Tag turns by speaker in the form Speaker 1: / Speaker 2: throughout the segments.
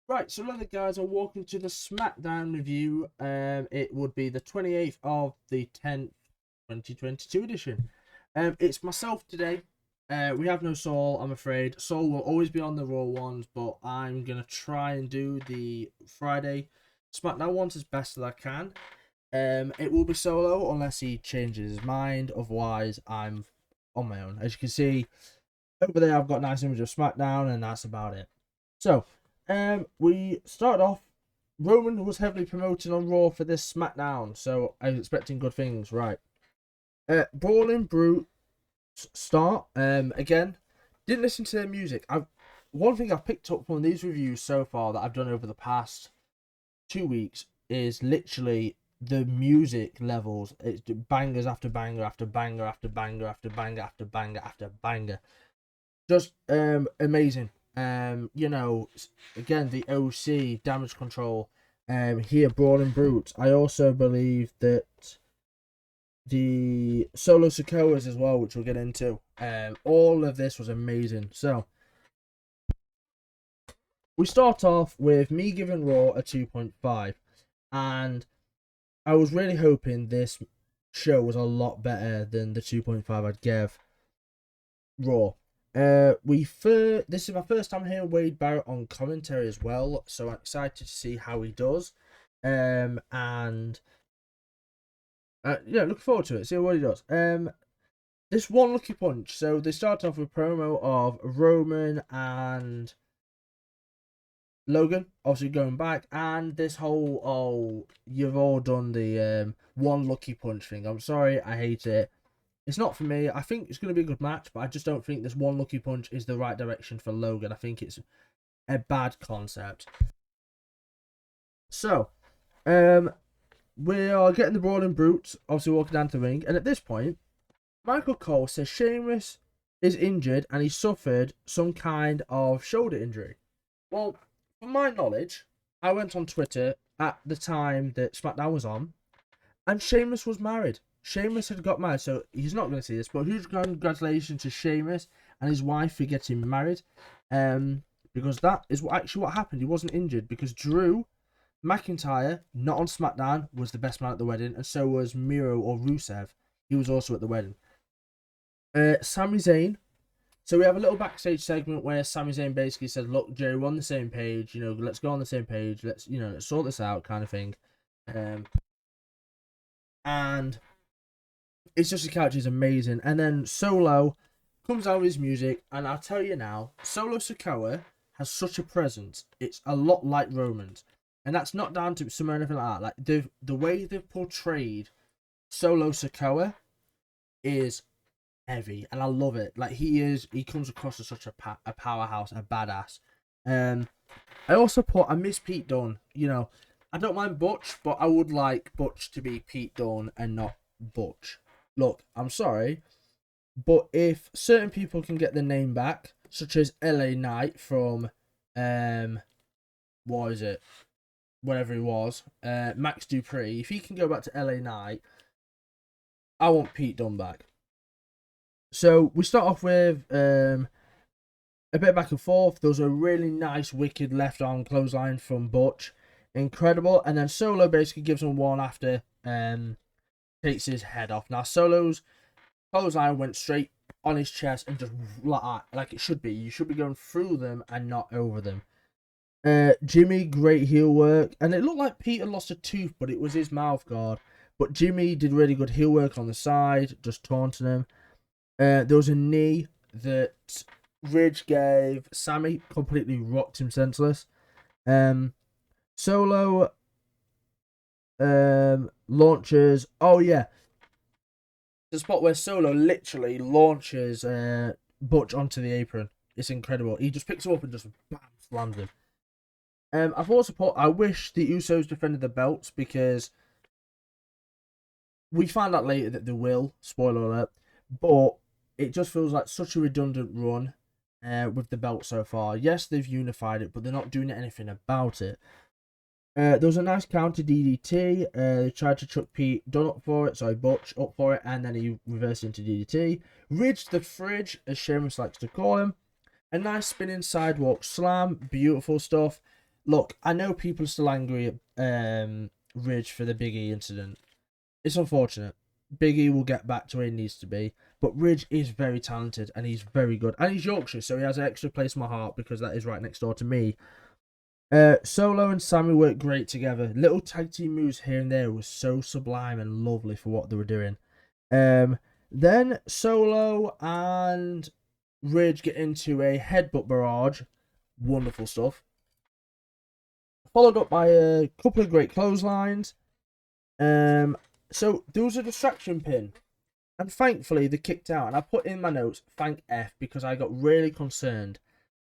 Speaker 1: Right, so hello there guys, and welcome to the Smackdown review. It would be the 28th of the 10th, 2022 edition. It's myself today. We have no Saul, I'm afraid. Saul will always be on the Raw ones, but I'm going to try and do the Friday Smackdown ones as best as I can. It will be solo unless he changes his mind, otherwise I'm on my own. As you can see, over there I've got a nice image of Smackdown, and that's about it. So, we started off. Roman was heavily promoted on Raw for this SmackDown, so I was expecting good things. Right. Brawling Brute start. Again, didn't listen to their music. One thing I've picked up from these reviews so far that I've done over the past 2 weeks is literally the music levels. It's bangers after banger after banger after banger after banger after banger after banger. Just amazing. You know, again, the OC, Damage Control, here, Brawling Brute. I also believe that the Solo Sokoas as well, which we'll get into. All of this was amazing. So, we start off with me giving Raw a 2.5. And I was really hoping this show was a lot better than the 2.5 I'd give Raw. This is my first time hearing Wade Barrett on commentary as well, so I'm excited to see how he does. And yeah, looking forward to it. See what he does. This one lucky punch. So they start off with a promo of Roman and Logan, obviously going back, and this whole you've all done the one lucky punch thing. I'm sorry, I hate it. It's not for me. I think it's going to be a good match, but I just don't think this one lucky punch is the right direction for Logan. I think it's a bad concept. So, we are getting the Brawling Brutes, obviously walking down to the ring, and at this point, Michael Cole says Sheamus is injured and he suffered some kind of shoulder injury. Well, from my knowledge, I went on Twitter at the time that SmackDown was on, and Sheamus was married. Sheamus had got married, so he's not going to see this, but huge congratulations to Sheamus and his wife for getting married. Because that is actually what happened. He wasn't injured because Drew McIntyre, not on SmackDown, was the best man at the wedding, and so was Miro or Rusev. He was also at the wedding. Sami Zayn. So we have a little backstage segment where Sami Zayn basically said, "Look, Jerry, we're on the same page. You know, let's go on the same page. Let's sort this out," kind of thing. And it's just the character is amazing. And then Solo comes out with his music, and I'll tell you now, Solo Sikoa has such a presence. It's a lot like Roman's, and that's not down to some or anything like that. Like the way they've portrayed Solo Sikoa is heavy, and I love it. Like he comes across as such a powerhouse, a badass. I miss Pete Dunne. You know, I don't mind Butch, but I would like Butch to be Pete Dunne and not Butch. Look, I'm sorry, but if certain people can get their name back, such as LA Knight from what is it? Whatever he was, Max Dupree, if he can go back to LA Knight, I want Pete Dunne back. So we start off with a bit back and forth. There was a really nice wicked left arm clothesline from Butch. Incredible. And then Solo basically gives him one after takes his head off. Now Solo's clothesline went straight on his chest and just like it should be. You should be going through them and not over them. Jimmy, great heel work. And it looked like Peter lost a tooth, but it was his mouth guard. But Jimmy did really good heel work on the side, just taunting him. There was a knee that Ridge gave Sammy, completely rocked him senseless. Solo launches. Oh yeah, the spot where Solo literally launches Butch onto the apron. It's incredible. He just picks him up and just bam, slams him. I've also put. I wish the Usos defended the belts because we find out later that they will. Spoiler alert, but it just feels like such a redundant run with the belt so far. Yes, they've unified it, but they're not doing anything about it. There was a nice counter DDT. They tried to chuck Pete Dunne up for it, sorry, Butch up for it, and then he reversed into DDT. Ridge the Fridge, as Sheamus likes to call him. A nice spinning sidewalk slam, beautiful stuff. look, I know people are still angry at Ridge for the Big E incident. It's unfortunate. Big E will get back to where he needs to be, but Ridge is very talented and he's very good. And he's Yorkshire, so he has an extra place in my heart because that is right next door to me. Solo and Sammy work great together. Little tag team moves here and there was so sublime and lovely for what they were doing. Then Solo and Ridge get into a headbutt barrage. Wonderful stuff. Followed up by a couple of great clotheslines. So there was a distraction pin. And thankfully they kicked out. And I put in my notes, thank F, because I got really concerned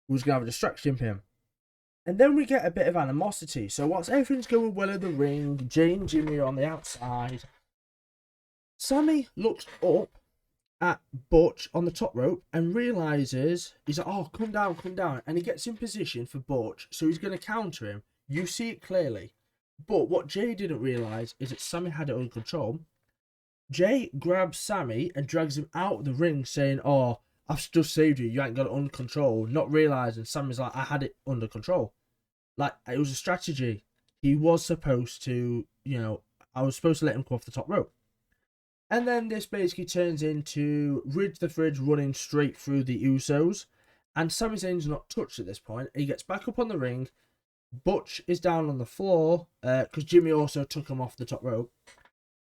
Speaker 1: we was going to have a distraction pin. And then we get a bit of animosity. So whilst everything's going well in the ring, Jay and Jimmy are on the outside. Sammy looks up at Butch on the top rope and realises, he's like, oh, come down, come down. And he gets in position for Butch, so he's going to counter him. You see it clearly. But what Jay didn't realise is that Sammy had it under control. Jay grabs Sammy and drags him out of the ring saying, oh, I've just saved you, you ain't got it under control. Not realising Sammy's like, I had it under control. Like, it was a strategy. He was supposed to, I was supposed to let him come off the top rope. And then this basically turns into Ridge the Fridge running straight through the Usos. And Sami Zayn's not touched at this point. He gets back up on the ring. Butch is down on the floor because Jimmy also took him off the top rope.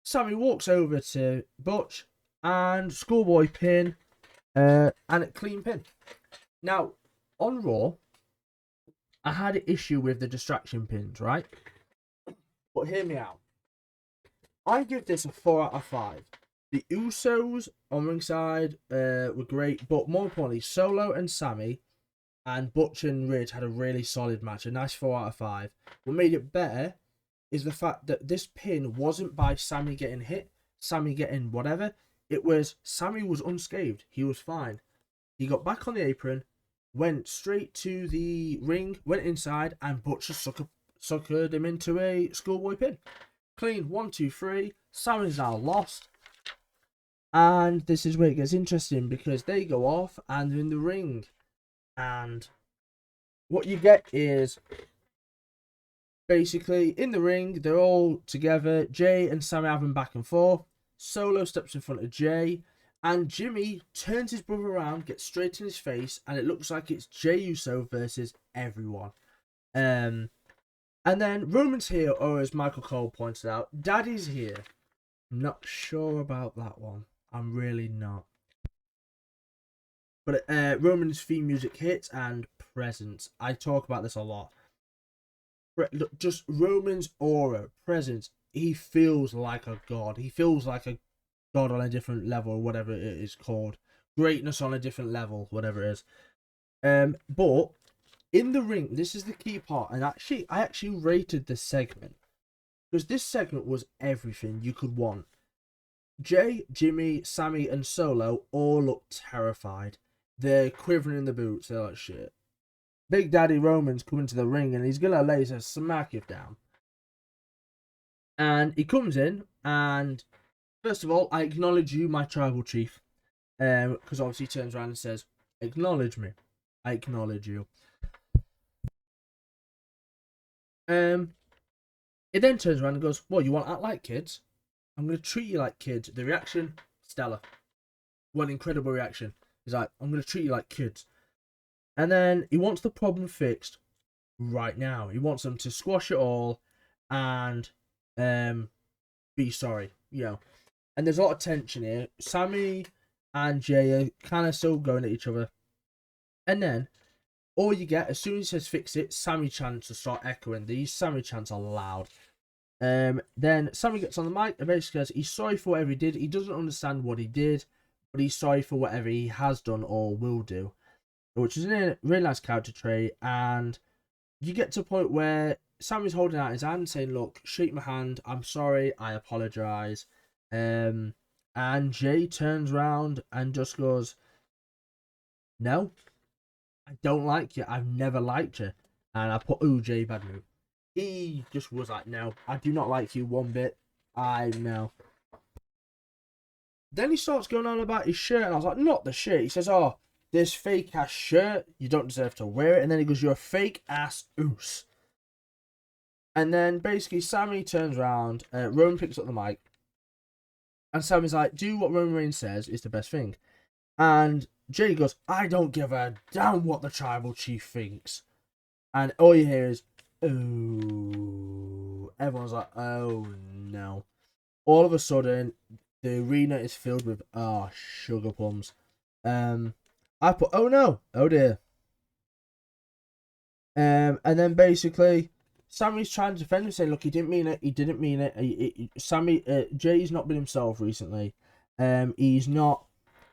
Speaker 1: Sammy walks over to Butch and schoolboy pin and a clean pin. Now, on Raw, I had an issue with the distraction pins, right? But hear me out. I give this a 4 out of 5. The Usos on ringside were great, but more importantly, Solo and Sammy and Butch and Ridge had a really solid match, a nice 4 out of 5. What made it better is the fact that this pin wasn't by Sammy getting hit, Sammy getting whatever. It was Sammy was unscathed. He was fine. He got back on the apron, went straight to the ring, went inside, and Butch just suckered him into a schoolboy pin. Clean, 1, 2, 3. Sammy's now lost. And this is where it gets interesting because they go off and they're in the ring. And what you get is basically in the ring, they're all together. Jay and Sammy having back and forth. Solo steps in front of Jay. And Jimmy turns his brother around, gets straight in his face. And it looks like it's Jey Uso versus everyone. And then Roman's here, or as Michael Cole pointed out, Daddy's here. I'm not sure about that one. I'm really not. But Roman's theme music hits and presence. I talk about this a lot. Look, just Roman's aura, presence. He feels like a god. He feels like a god on a different level, or whatever it is called. Greatness on a different level, whatever it is. But in the ring, this is the key part. And I actually rated this segment. Because this segment was everything you could want. Jay, Jimmy, Sammy, and Solo all look terrified. They're quivering in the boots. They're like, shit. Big Daddy Roman's coming to the ring and he's going to lay a smack you down. And he comes in and, first of all, I acknowledge you, my tribal chief. Because obviously he turns around and says, acknowledge me. I acknowledge you. It then turns around and goes, well, you want to act like kids? I'm going to treat you like kids. The reaction, stellar. What an incredible reaction. He's like, I'm going to treat you like kids. And then he wants the problem fixed right now. He wants them to squash it all and be sorry, And there's a lot of tension here. Sammy and Jay are kind of still going at each other. And then all you get, as soon as he says fix it, Sammy chants will start echoing. These Sammy chants are loud. Then Sammy gets on the mic and basically says he's sorry for whatever he did. He doesn't understand what he did, but he's sorry for whatever he has done or will do, which is a really nice character trait. And you get to a point where Sammy's holding out his hand saying, look, shake my hand, I'm sorry, I apologise. And Jay turns around and just goes, no, I don't like you, I've never liked you. And I put, ooh, Jay, bad move. He just was like, no, I do not like you one bit. I know. Then he starts going on about his shirt, and I was like, not the shirt. He says, oh, this fake ass shirt, you don't deserve to wear it. And then he goes, you're a fake ass oos. And then basically Sammy turns around, Roman picks up the mic, and Sammy's like, do what Roman Reigns says is the best thing. And Jay goes, I don't give a damn what the tribal chief thinks. And all you hear is, oh. Everyone's like, oh no. All of a sudden, the arena is filled with, sugar plums. I put, oh no, oh dear. And then basically, Sammy's trying to defend him, saying, look, he didn't mean it. He didn't mean it. Sammy, Jay's not been himself recently. He's not,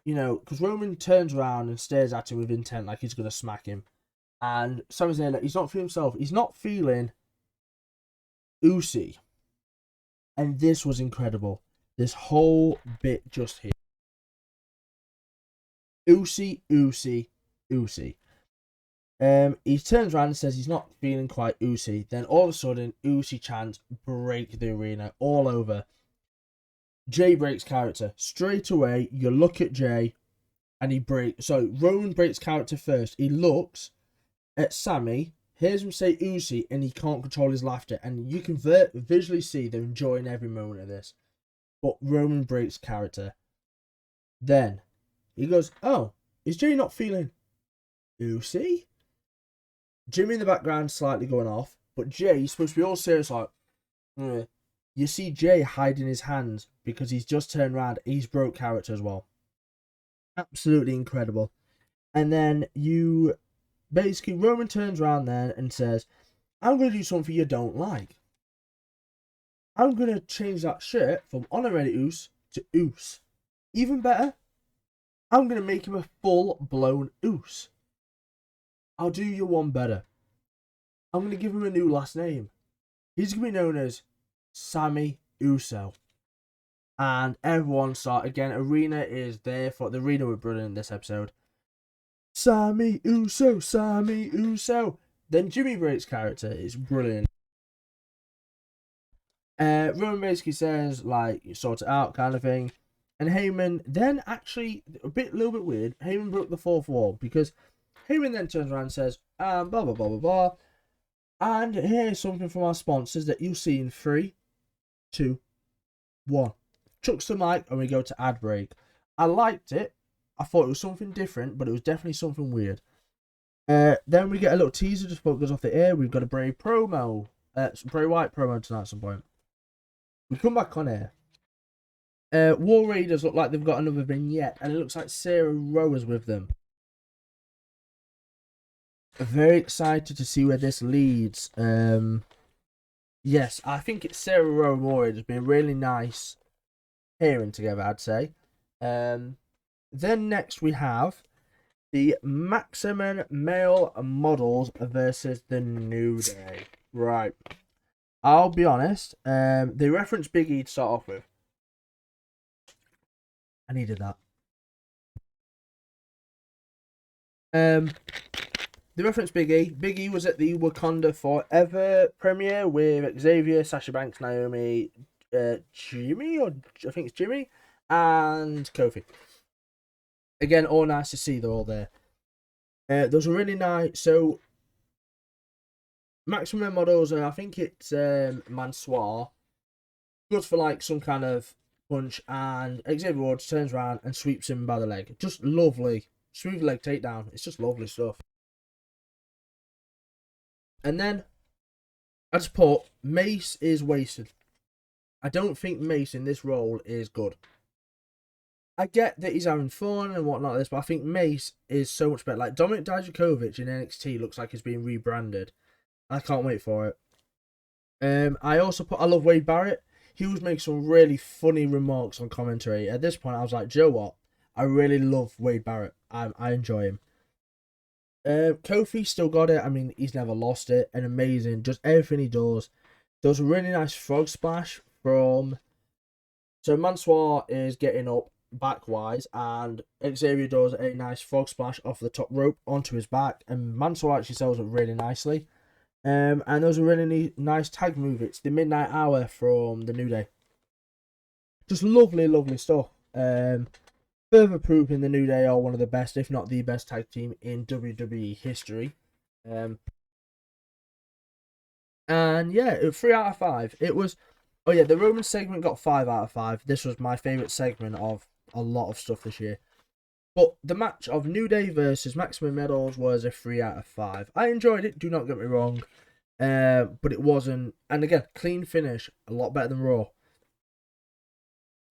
Speaker 1: because Roman turns around and stares at him with intent like he's going to smack him. And Sammy's saying that he's not feeling himself. He's not feeling Usi. And this was incredible. This whole bit just here. Usi. He turns around and says he's not feeling quite Usi. Then all of a sudden, Usi chants break the arena all over. Jay breaks character. Straight away, you look at Jay and he breaks. So Roman breaks character first. He looks at Sammy, hears him say Usi, and he can't control his laughter. And you can visually see they're enjoying every moment of this. But Roman breaks character. Then he goes, oh, is Jay not feeling Usi? Jimmy in the background slightly going off, but Jay's supposed to be all serious like, You see Jay hiding his hands because he's just turned around. He's broke character as well. Absolutely incredible. And then Roman turns around then and says, I'm going to do something you don't like. I'm going to change that shirt from Honorary Oos to Oos. Even better, I'm going to make him a full-blown Oos. I'll do you one better. I'm going to give him a new last name. He's going to be known as Sammy Uso. And everyone saw, again, Arena is there for, the Arena were brilliant in this episode. Sammy Uso, Sammy Uso. Then Jimmy breaks character. It's brilliant. Roman basically says, like, you sort it out kind of thing. And Heyman then actually, little bit weird, Heyman broke the fourth wall because Heyman then turns around and says, blah, blah, blah, blah, blah. And here's something from our sponsors that you'll see in 3, 2, 1. Chucks the mic and we go to ad break. I liked it. I thought it was something different, but it was definitely something weird. Then we get a little teaser just before it goes off the air. We've got a Bray promo. Bray Wyatt promo tonight at some point. We come back on air. War Raiders look like they've got another vignette, and it looks like Sarah Rower's with them. Very excited to see where this leads. Yes, I think it's Sarah Rowe and War Raiders been really nice pairing together, I'd say. Then next we have the Maximum Male Models versus the New Day. Right. I'll be honest. They reference Big E to start off with. I needed that. They reference Big E. Big E was at the Wakanda Forever premiere with Xavier, Sasha Banks, Naomi, Jimmy, or I think it's Jimmy, and Kofi. Again, all nice to see they're all there. Those are really nice. So, Maximum Models, I think it's Mansoir, goes for like some kind of punch, and Xavier Woods turns around and sweeps him by the leg. Just lovely. Smooth leg takedown. It's just lovely stuff. And then, I just put, Mace is wasted. I don't think Mace in this role is good. I get that he's having fun and whatnot like this, but I think Mace is so much better. Like, Dominic Dijakovic in NXT looks like he's being rebranded. I can't wait for it. I also put, I love Wade Barrett. He was making some really funny remarks on commentary. At this point, I was like, Joe, what? I really love Wade Barrett. I enjoy him. Kofi still got it. I mean, he's never lost it. And amazing. Just everything he does. There was a really nice frog splash from... So Mansoir is getting up back-wise. And Xavier does a nice frog splash off the top rope onto his back. And Mansoir actually sells it really nicely. And there was a really nice tag move. It's the Midnight Hour from the New Day. Just lovely, lovely stuff. Further proving the New Day are one of the best, if not the best tag team in WWE history. And yeah, 3 out of 5. It was, oh yeah, the Roman segment got 5 out of 5. This was my favourite segment of a lot of stuff this year. But the match of New Day versus Maximum Medals was a 3 out of 5. I enjoyed it, do not get me wrong. But it wasn't, and again, clean finish, a lot better than Raw.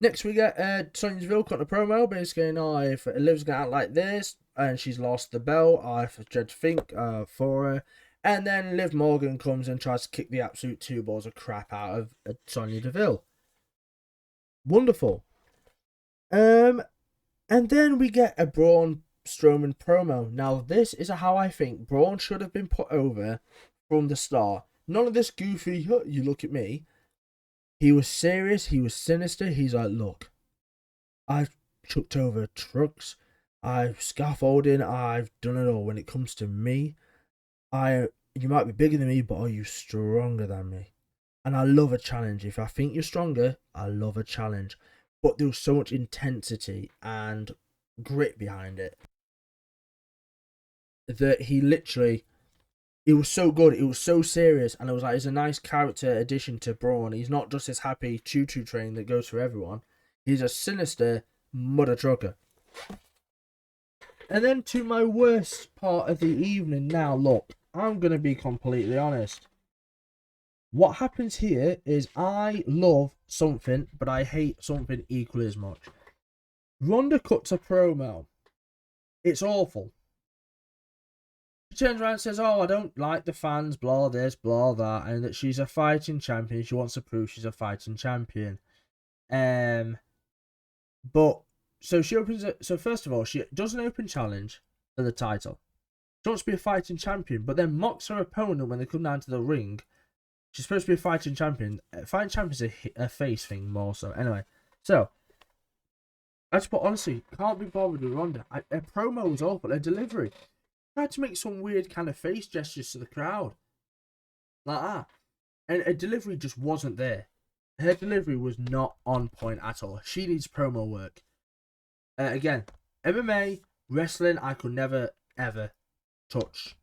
Speaker 1: Next we get Sonya Deville cutting a promo, basically saying, oh, if Liv's going to act like this, and she's lost the belt, I dread to think for her. And then Liv Morgan comes and tries to kick the absolute 2 balls of crap out of Sonya Deville. Wonderful. And then we get a Braun Strowman promo. Now, this is how I think Braun should have been put over from the start. None of this goofy, you look at me. He was serious, he was sinister. He's like, look, I've chucked over trucks, I've scaffolding, I've done it all. When it comes to me, you might be bigger than me, but are you stronger than me? And I love a challenge. If I think you're stronger, I love a challenge. But there was so much intensity and grit behind it that he literally, it was so good, it was so serious, and it was like, it's a nice character addition to Braun. He's not just this happy choo-choo train that goes for everyone. He's a sinister mother trucker. And then to my worst part of the evening. Now, look, I'm going to be completely honest. What happens here is I love something, but I hate something equally as much. Ronda cuts a promo. It's awful. She turns around and says, oh, I don't like the fans, blah this, blah that, and that she's a fighting champion. She wants to prove she's a fighting champion. But, so she opens it. So first of all, she does an open challenge for the title. She wants to be a fighting champion, but then mocks her opponent when they come down to the ring. She's supposed to be a fighting champion. Fighting champion is a face thing more so. Anyway, so, but honestly, can't be bothered with Ronda. Her promo was awful. Her delivery. Tried to make some weird kind of face gestures to the crowd. Like that. And her delivery just wasn't there. Her delivery was not on point at all. She needs promo work. Again, MMA, wrestling, I could never, ever touch.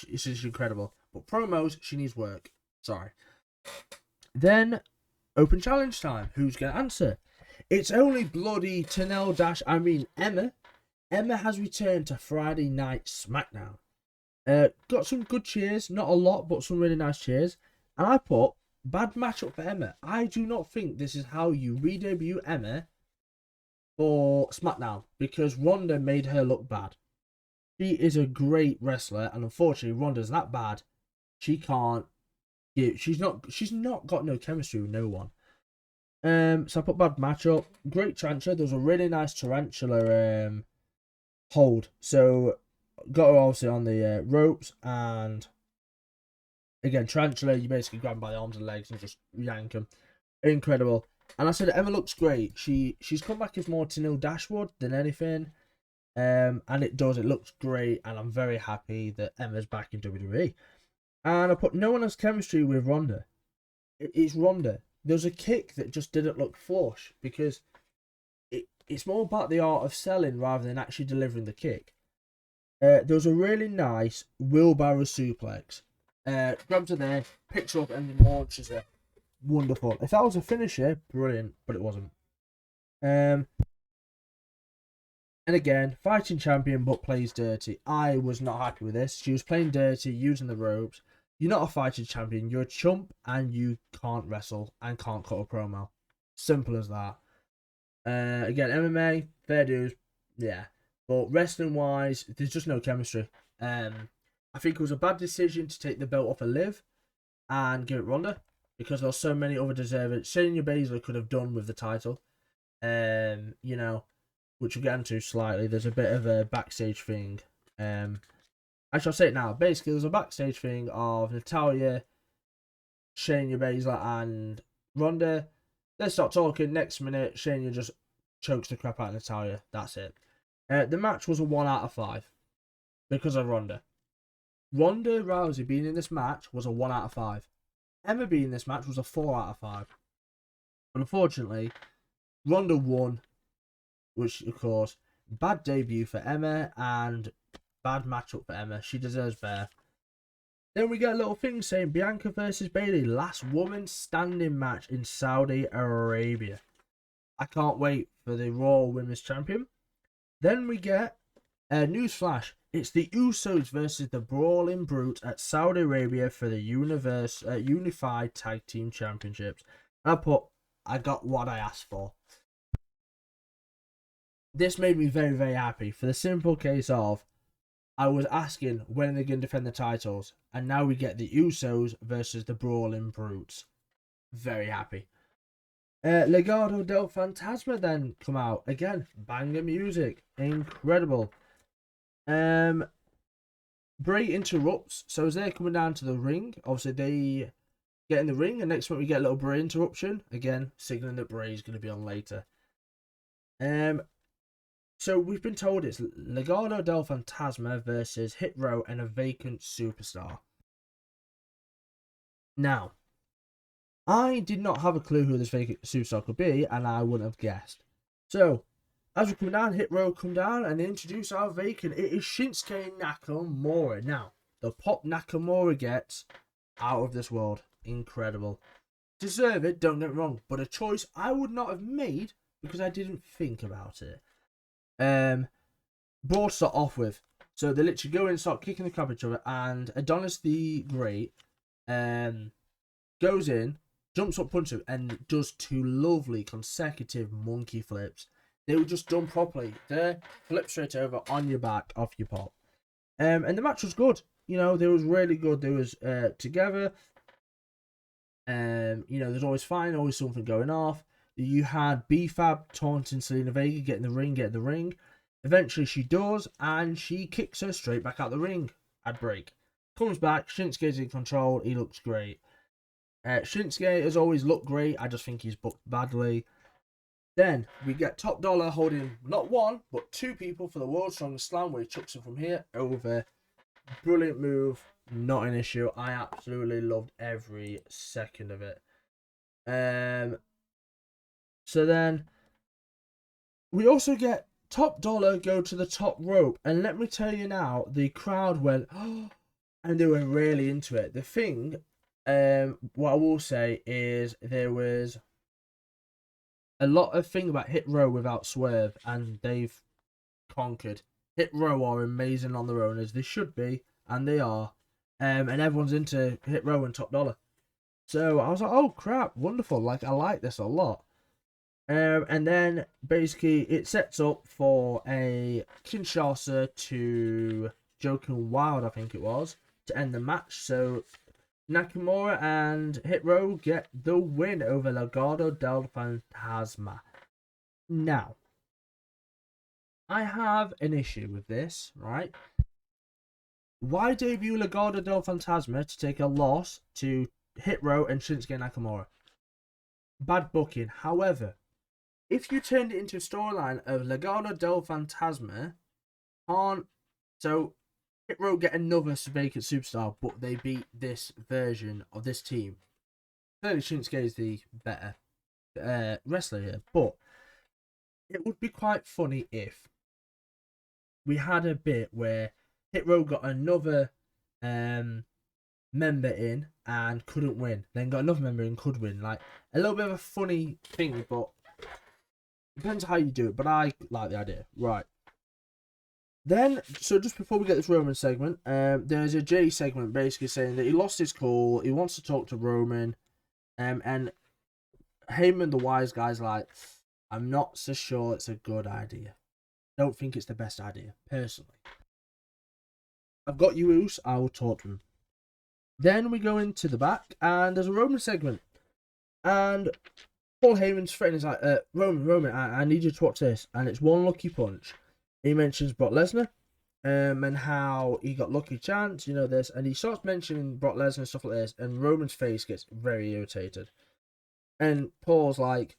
Speaker 1: It's just incredible. But promos, she needs work. Sorry. Then, open challenge time. Who's going to answer? It's only bloody Emma. Emma has returned to Friday Night Smackdown. Got some good cheers. Not a lot, but some really nice cheers. And I put, bad matchup for Emma. I do not think this is how you re-debut Emma for SmackDown. Because Ronda made her look bad. She is a great wrestler. And unfortunately, Ronda's that bad. She can't. She's not got no chemistry with no one. So I put bad matchup. Great tarantula. There was a really nice tarantula hold. So got her obviously on the ropes, and again, tarantula, you basically grab them by the arms and legs and just yank them. Incredible. And I said Emma looks great. She's come back as more Tenille Dashwood than anything. And it does. It looks great, and I'm very happy that Emma's back in WWE. And I put no one has chemistry with Ronda. It's Ronda. There's a kick that just didn't look flush because it's more about the art of selling rather than actually delivering the kick. There was a really nice wheelbarrow suplex. Grabs her there, picks her up, and then launches her. Wonderful. If that was a finisher, brilliant, but it wasn't. And again, fighting champion but plays dirty. I was not happy with this. She was playing dirty, using the ropes. You're not a fighting champion. You're a chump and you can't wrestle and can't cut a promo. Simple as that. Again, MMA, fair dues, yeah. But wrestling wise, there's just no chemistry. I think it was a bad decision to take the belt off of Liv and give it Ronda because there are so many other deserving. Shayna Baszler could have done with the title. You know, which we'll get into slightly. There's a bit of a backstage thing. I shall say it now. Basically, there's a backstage thing of Natalya, Shayna Baszler, and Ronda. They start talking. Next minute, Shayna just chokes the crap out of Natalya. That's it. The match was a 1 out of 5 because of Ronda. Ronda Rousey being in this match was a 1 out of 5. Emma being in this match was a 4 out of 5. But unfortunately, Ronda won, which, of course, bad debut for Emma and bad matchup for Emma. She deserves better. Then we get a little thing saying Bianca versus Bailey, last woman standing match in Saudi Arabia. I can't wait for the Raw Women's Champion. Then we get a newsflash. It's the Usos versus the Brawling Brutes at Saudi Arabia for the Unified Tag Team Championships. And I got what I asked for. This made me very, very happy for the simple case of I was asking when they're going to defend the titles, and now we get the Usos versus the Brawling Brutes. Very happy. Legado del Fantasma then come out again, banger music, incredible. Bray interrupts, so as they're coming down to the ring, obviously they get in the ring, and next week we get a little Bray interruption again, signaling that Bray is going to be on later. So we've been told it's Legado del Fantasma versus Hit Row and a vacant superstar. Now, I did not have a clue who this vacant superstar could be, and I wouldn't have guessed. So, as we come down, Hit Row come down and introduce our vacant. It is Shinsuke Nakamura. Now, the pop Nakamura gets out of this world. Incredible. Deserve it, don't get me wrong, but a choice I would not have made because I didn't think about it. Brawl to start off with. So they literally go in and start kicking the crap at each other, and Adonis the Great goes in, jumps up, punches him, and does 2 lovely consecutive monkey flips. They were just done properly. There, flip straight over on your back, off your pop. And the match was good. You know, they was really good. They was together. You know, there's always fine, always something going off. You had B-Fab taunting Selena Vega, get in the ring. Eventually she does, and she kicks her straight back out the ring. Ad break. Comes back, Shinsuke's in control, he looks great. Shinsuke has always looked great, I just think he's booked badly. Then we get Top Dollar holding not 1, but 2 people for the World's Strongest Slam, where he chucks him from here over. Brilliant move, not an issue. I absolutely loved every second of it. So then we also get Top Dollar go to the top rope, and let me tell you now, the crowd went, oh, and they were really into it. The thing, what I will say is there was a lot of thing about Hit Row without Swerve, and they've conquered. Hit Row are amazing on their own, as they should be, and they are. And everyone's into Hit Row and Top Dollar. So I was like, oh crap, wonderful. Like, I like this a lot. And then basically it sets up for a Kinshasa to Joking Wild, I think it was, to end the match. So Nakamura and Hit Row get the win over Legado del Fantasma. Now, I have an issue with this, right? Why debut Legado del Fantasma to take a loss to Hit Row and Shinsuke Nakamura? Bad booking. However, if you turned it into a storyline of Legado del Fantasma, so Hit Row get another vacant superstar, but they beat this version of this team. Clearly, Shinsuke is the better wrestler here, but it would be quite funny if we had a bit where Hit Row got another member in and couldn't win, then got another member in, could win. Like a little bit of a funny thing, but depends how you do it. But I like the idea. Right. Then, so just before we get this Roman segment, there's a Jay segment basically saying that he lost his cool, he wants to talk to Roman, and Heyman, the wise guy's like, I'm not so sure it's a good idea. Don't think it's the best idea, personally. I've got you, Oos, I will talk to him. Then we go into the back, and there's a Roman segment. And Paul Heyman's friend is like, Roman, I need you to watch this. And it's one lucky punch. He mentions Brock Lesnar, and how he got lucky chance, you know, this. And he starts mentioning Brock Lesnar and stuff like this, and Roman's face gets very irritated. And Paul's like,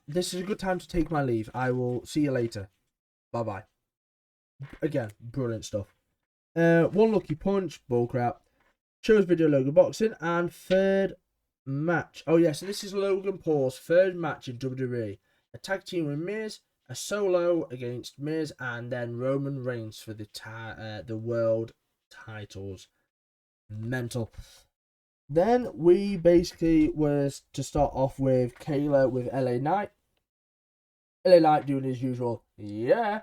Speaker 1: this is a good time to take my leave. I will see you later. Bye-bye. Again, brilliant stuff. One lucky punch, bullcrap. Shows video Logan boxing, and third match. Oh yeah, so this is Logan Paul's third match in WWE. A tag team with Miz, a solo against Miz, and then Roman Reigns for the world titles. mental. Then we basically was to start off with Kayla with LA Knight. LA Knight doing his usual, yeah.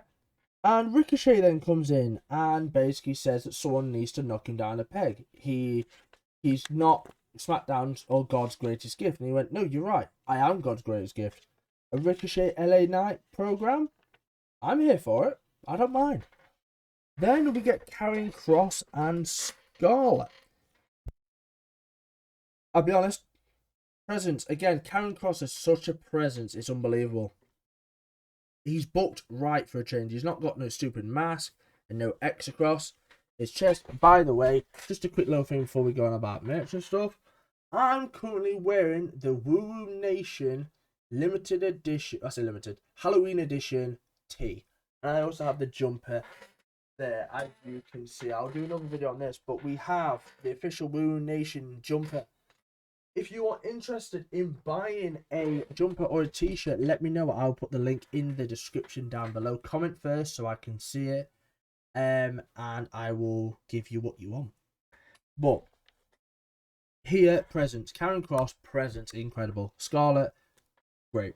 Speaker 1: And Ricochet then comes in and basically says that someone needs to knock him down a peg. He's not SmackDown's or God's greatest gift. And he went, no, you're right. I am God's greatest gift. A Ricochet LA Knight program? I'm here for it. I don't mind. Then we get Karrion Kross and Scarlett. I'll be honest. Presence. Again, Karrion Kross is such a presence. It's unbelievable. He's booked right for a change. He's not got no stupid mask and no X across his chest. By the way, just a quick little thing before we go on about merch and stuff. I'm currently wearing the Woo Nation limited edition. I say limited. Halloween edition tee. And I also have the jumper there, as you can see. I'll do another video on this, but we have the official Woo Nation jumper. If you are interested in buying a jumper or a t-shirt, let me know. I'll put the link in the description down below. Comment first so I can see it, and I will give you what you want. But here, presents. Karrion Kross, presents, incredible. Scarlett, great.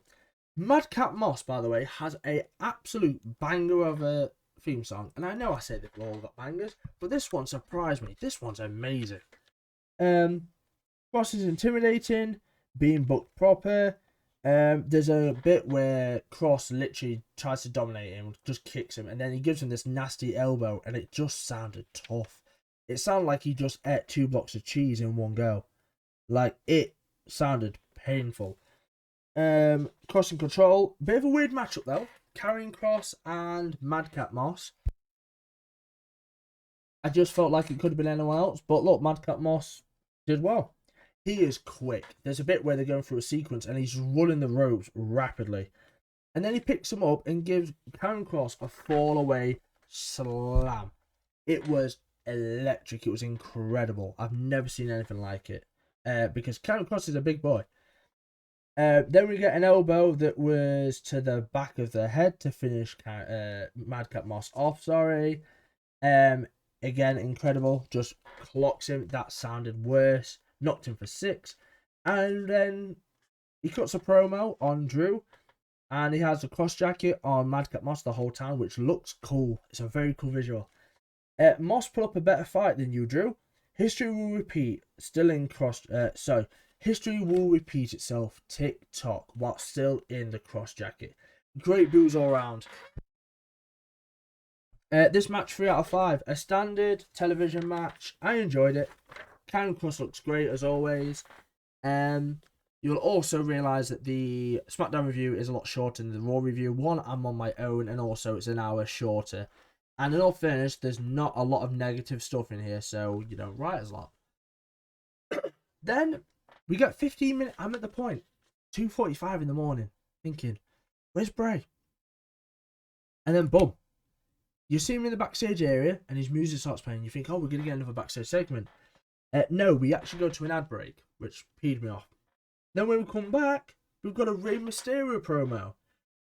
Speaker 1: Madcap Moss, by the way, has a absolute banger of a theme song. And I know I say they've all got bangers, but this one surprised me. This one's amazing. Kross is intimidating, being booked proper. There's a bit where Kross literally tries to dominate him, just kicks him, and then he gives him this nasty elbow, and it just sounded tough. It sounded like he just ate 2 blocks of cheese in one go. Like, it sounded painful. Kross in control. Bit of a weird matchup, though. Karrion Kross and Madcap Moss. I just felt like it could have been anyone else, but look, Madcap Moss did well. He is quick. There's a bit where they're going through a sequence and he's running the ropes rapidly. And then he picks him up and gives Karrion Kross a fall away slam. It was electric. It was incredible. I've never seen anything like it. Because Karrion Kross is a big boy. Then we get an elbow that was to the back of the head to finish Madcap Moss off. Sorry. Again, incredible. Just clocks him. That sounded worse. Knocked him for 6. And then he cuts a promo on Drew. And he has a cross jacket on Madcap Moss the whole time, which looks cool. It's a very cool visual. Moss put up a better fight than you, Drew. History will repeat. Still in cross... History will repeat itself. Tick-tock. While still in the cross jacket. Great boos all around. This match 3 out of 5. A standard television match. I enjoyed it. Karrion Kross looks great as always. You'll also realise that the Smackdown review is a lot shorter than the Raw review. One, I'm on my own, and also it's an hour shorter. And in all fairness, there's not a lot of negative stuff in here, so you don't write as a lot. Then we get 15 minutes. I'm at the point, 2:45 in the morning, thinking, where's Bray? And then boom, you see him in the backstage area, and his music starts playing. You think, oh, we're gonna get another backstage segment. No, we actually go to an ad break, which peed me off. Then when we come back, we've got a Rey Mysterio promo.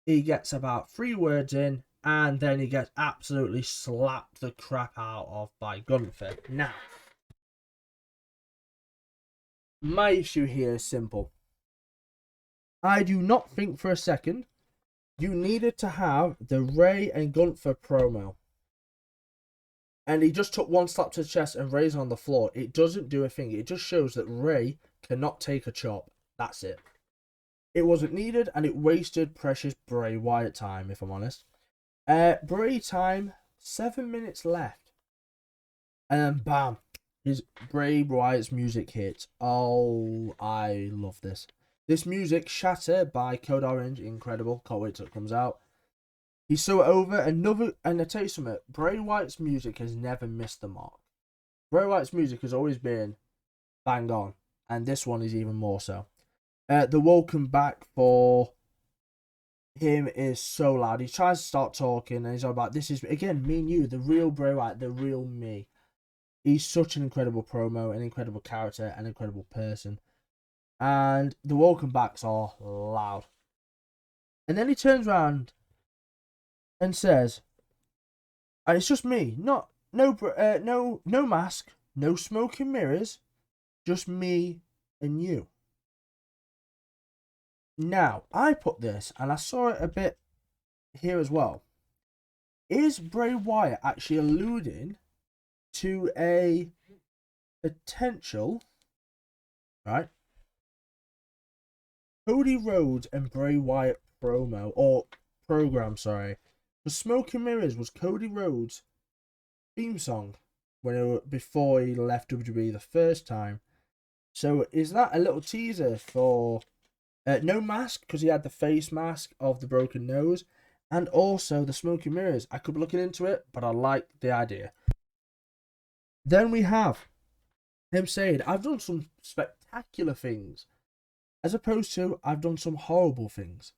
Speaker 1: He gets about 3 words in, and then he gets absolutely slapped the crap out of by Gunther. Now, my issue here is simple. I do not think for a second you needed to have the Rey and Gunther promo. And he just took 1 slap to the chest and Rey's on the floor. It doesn't do a thing. It just shows that Rey cannot take a chop. That's it. It wasn't needed, and it wasted precious Bray Wyatt time, if I'm honest. Bray time, 7 minutes left. And then bam, his Bray Wyatt's music hits. Oh, I love this. This music, Shatter by Code Orange, incredible. Can't wait till it comes out. He's so over. And I tell you something, Bray Wyatt's music has never missed the mark. Bray Wyatt's music has always been bang on, and this one is even more so. The welcome back for him is so loud. He tries to start talking, and he's all about, this is, again, me and you, the real Bray Wyatt, the real me. He's such an incredible promo, an incredible character, an incredible person. And the welcome backs are loud. And then he turns around and says, and it's just me, no mask, No smoke and mirrors, just me and you. Now, I put this, and I saw it a bit here as well. Is Bray Wyatt actually alluding to a potential, right, Cody Rhodes and Bray Wyatt promo, or program, sorry. The Smoke and Mirrors was Cody Rhodes' theme song before he left WWE the first time. So is that a little teaser for no mask, because he had the face mask of the broken nose, and also the Smoke and Mirrors? I could be looking into it, but I like the idea. Then we have him saying, I've done some spectacular things, as opposed to I've done some horrible things.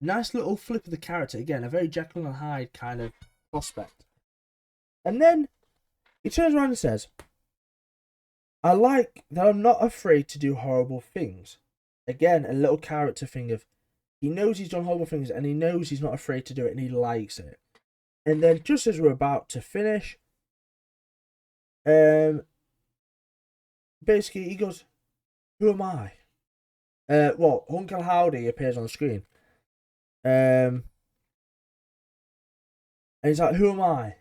Speaker 1: Nice little flip of the character. Again, a very Jekyll and Hyde kind of prospect. And then he turns around and says, I like that I'm not afraid to do horrible things. Again, a little character thing of, he knows he's done horrible things and he knows he's not afraid to do it and he likes it. And then just as we're about to finish, basically he goes, who am I? Well, Uncle Howdy appears on the screen. And he's like, who am I?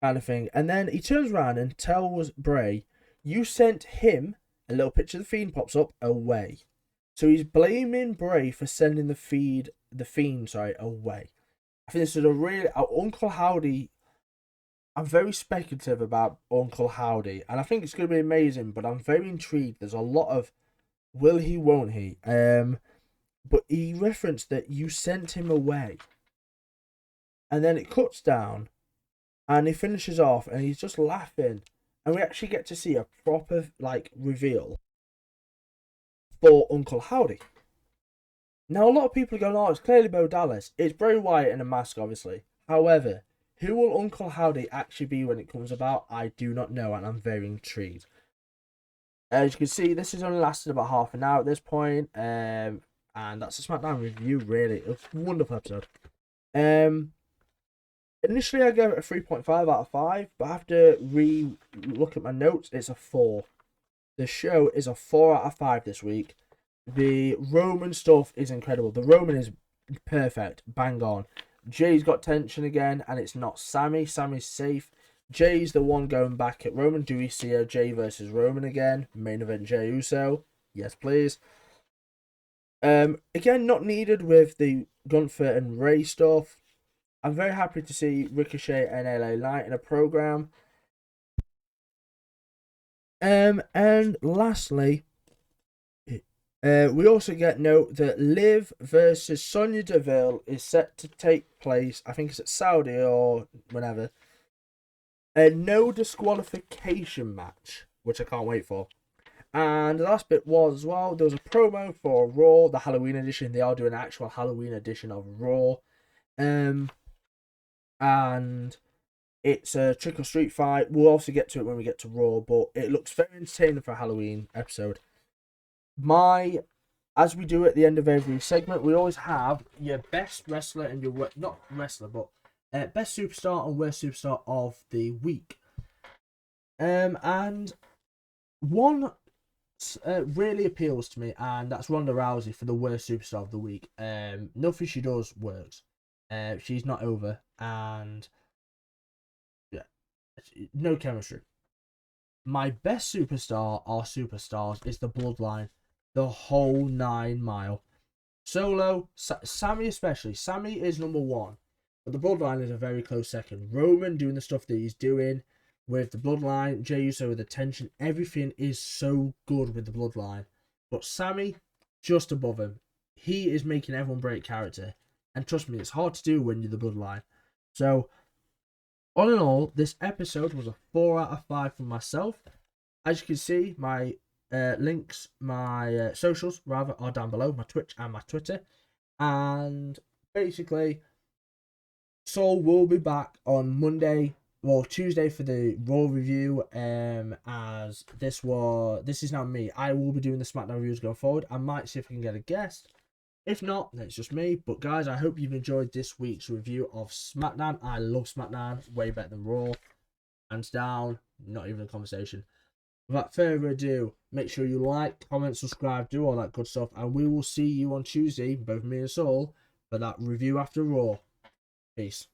Speaker 1: Kind of thing. And then he turns around and tells Bray, you sent him, a little picture of the Fiend pops up, away. So he's blaming Bray for sending the Fiend away. I think this is a really, Uncle Howdy, I'm very speculative about Uncle Howdy, and I think it's going to be amazing, but I'm very intrigued. There's a lot of will he, won't he? But he referenced that you sent him away. And then it cuts down, and he finishes off, and he's just laughing. And we actually get to see a proper, reveal for Uncle Howdy. Now, a lot of people are going, oh, it's clearly Bo Dallas. It's Bray Wyatt in a mask, obviously. However, who will Uncle Howdy actually be when it comes about? I do not know, and I'm very intrigued. As you can see, this has only lasted about half an hour at this point. And that's a SmackDown review, really. It was a wonderful episode. Initially, I gave it a 3.5 out of 5, but after look at my notes, it's a 4. The show is a 4 out of 5 this week. The Roman stuff is incredible. The Roman is perfect, bang on. Jay's got tension again, and it's not Sammy. Sammy's safe. Jay's the one going back at Roman. Do we see a Jay versus Roman again? Main event Jey Uso. Yes, please. Again, not needed with the Gunther and Ray stuff. I'm very happy to see Ricochet and LA Knight in a program. And lastly, we also get note that Liv versus Sonya Deville is set to take place. I think it's at Saudi or whenever. A no disqualification match, which I can't wait for. And the last bit was as well, there was a promo for Raw, the Halloween edition. They are doing an actual Halloween edition of Raw. And it's a trick or street fight. We'll also get to it when we get to Raw, but it looks very entertaining for a Halloween episode. As we do at the end of every segment, we always have your best wrestler and your, not wrestler, but best superstar and worst superstar of the week. And one really appeals to me, and that's Ronda Rousey for the worst superstar of the week. Nothing she does works. She's not over, and yeah, no chemistry. My best superstar or superstars is the Bloodline, the whole 9 mile. Solo, Sammy especially. Sammy is number 1, but the Bloodline is a very close second. Roman doing the stuff that he's doing with the Bloodline, Jey Uso with the tension, everything is so good with the Bloodline. But Sammy, just above him. He is making everyone break character. And trust me, it's hard to do when you're the Bloodline. So, all in all, this episode was a 4 out of 5 for myself. As you can see, my links, my socials, rather, are down below. My Twitch and my Twitter. And basically, Saul will be back on Tuesday for the Raw review. As this is now me. I will be doing the SmackDown reviews going forward. I might see if I can get a guest. If not, then it's just me. But guys, I hope you've enjoyed this week's review of SmackDown. I love SmackDown. Way better than Raw. Hands down. Not even a conversation. without further ado, make sure you like, comment, subscribe, do all that good stuff, and we will see you on Tuesday, both me and Saul, for that review after Raw. Peace.